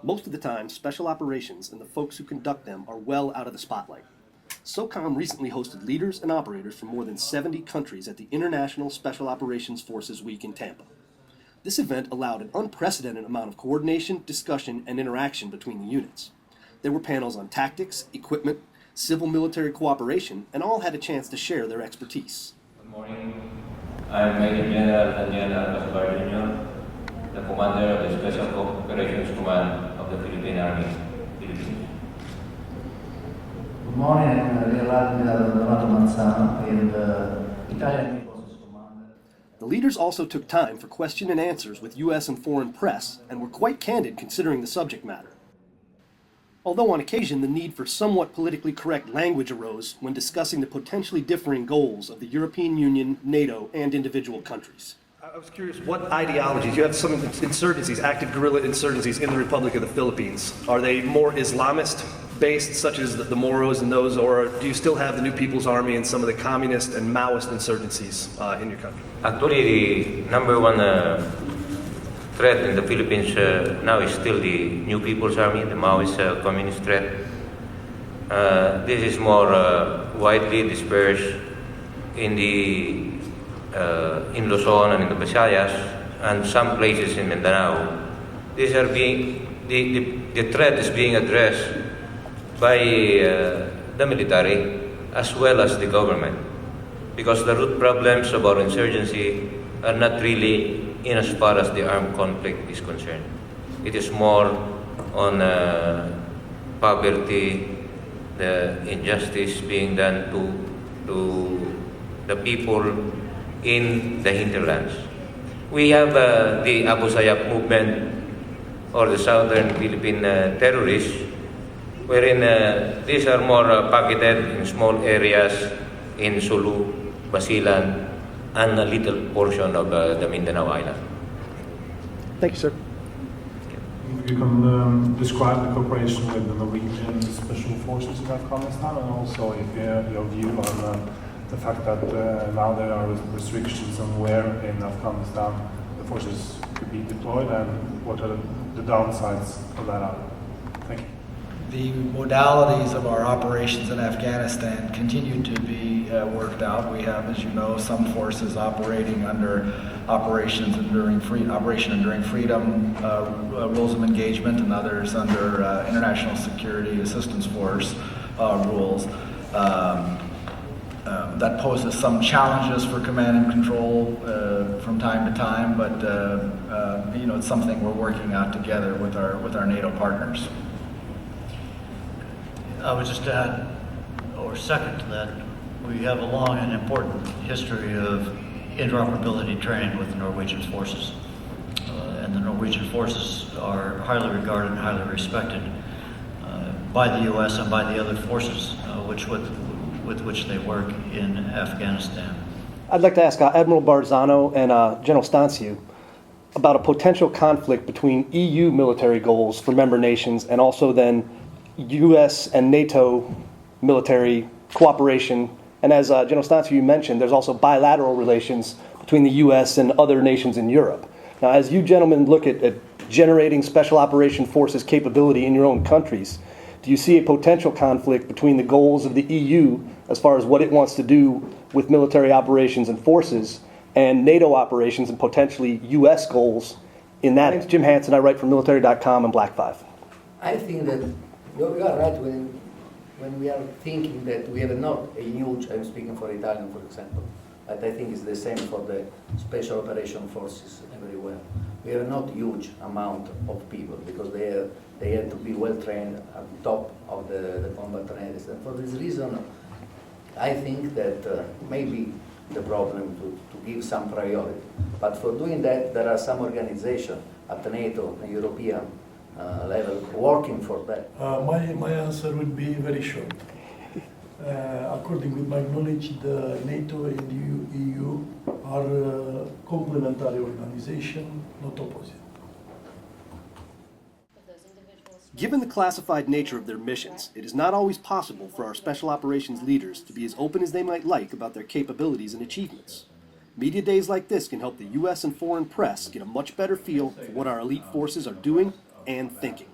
Most of the time, special operations and the folks who conduct them are well out of the spotlight. SOCOM recently hosted leaders and operators from more than 70 countries at the International Special Operations Forces Week in Tampa. This event allowed an unprecedented amount of coordination, discussion, and interaction between the units. There were panels on tactics, equipment, civil-military cooperation, and all had a chance to share their expertise. Good morning. I'm Major General Daniel Alcazar Jr., the Commander of the Special Operations Command of the Philippine Army, Philippines. Good morning, I'm Rear Admiral Donato Manzano in the Italian Naval Forces Commander. The leaders also took time for question and answers with U.S. and foreign press and were quite candid considering the subject matter. Although on occasion the need for somewhat politically correct language arose when discussing the potentially differing goals of the European Union, NATO, and individual countries. I was curious, what ideologies? You have some insurgencies, active guerrilla insurgencies in the Republic of the Philippines. Are they more Islamist-based, such as the Moros and those, or do you still have the New People's Army and some of the communist and Maoist insurgencies in your country? Actually, the number one threat in the Philippines now is still the New People's Army, the Maoist communist threat. This is more widely dispersed in Luzon and in the Visayas and some places in Mindanao. These are the threat is being addressed by the military as well as the government, because the root problems of our insurgency are not really in as far as the armed conflict is concerned. It is more on poverty, the injustice being done to the people in the hinterlands. We have the Abu Sayyaf movement, or the Southern Philippine terrorists, wherein these are more pocketed in small areas in Sulu, Basilan, and a little portion of the Mindanao Island. Thank you, sir. If you can describe the cooperation with the Norwegian Special Forces in Afghanistan, and also if you have your view on the fact that now there are restrictions on where in Afghanistan the forces could be deployed, and what are the downsides of that are. Thank you. The modalities of our operations in Afghanistan continue to be worked out. We have, as you know, some forces operating under Operation Enduring Freedom rules of engagement, and others under International Security Assistance Force rules. That poses some challenges for command and control from time to time, but it's something we're working out together with our NATO partners. I would just add, or second to that, we have a long and important history of interoperability training with the Norwegian forces. And the Norwegian forces are highly regarded and highly respected by the U.S. and by the other forces with which they work in Afghanistan. I'd like to ask Admiral Barzano and General Stanciu about a potential conflict between EU military goals for member nations and also then U.S. and NATO military cooperation. And as General Stanciu, you mentioned, there's also bilateral relations between the U.S. and other nations in Europe. Now, as you gentlemen look at generating special operation forces capability in your own countries, do you see a potential conflict between the goals of the EU as far as what it wants to do with military operations and forces and NATO operations and potentially U.S. goals in that? My name's Jim Hansen. I write for military.com and Black 5. I think that you are right when we are thinking that we have not a huge, I'm speaking for Italian, for example, but I think it's the same for the special operation forces everywhere. We have not huge amount of people because they have to be well trained at the top of the combat readiness. And for this reason, I think that maybe the problem to give some priority. But for doing that, there are some organizations at the NATO, the European level, working for that. My answer would be very short. According with my knowledge, the NATO and the EU are complementary organization, not opposite. Given the classified nature of their missions, it is not always possible for our special operations leaders to be as open as they might like about their capabilities and achievements. Media days like this can help the U.S. and foreign press get a much better feel for what our elite forces are doing and thinking.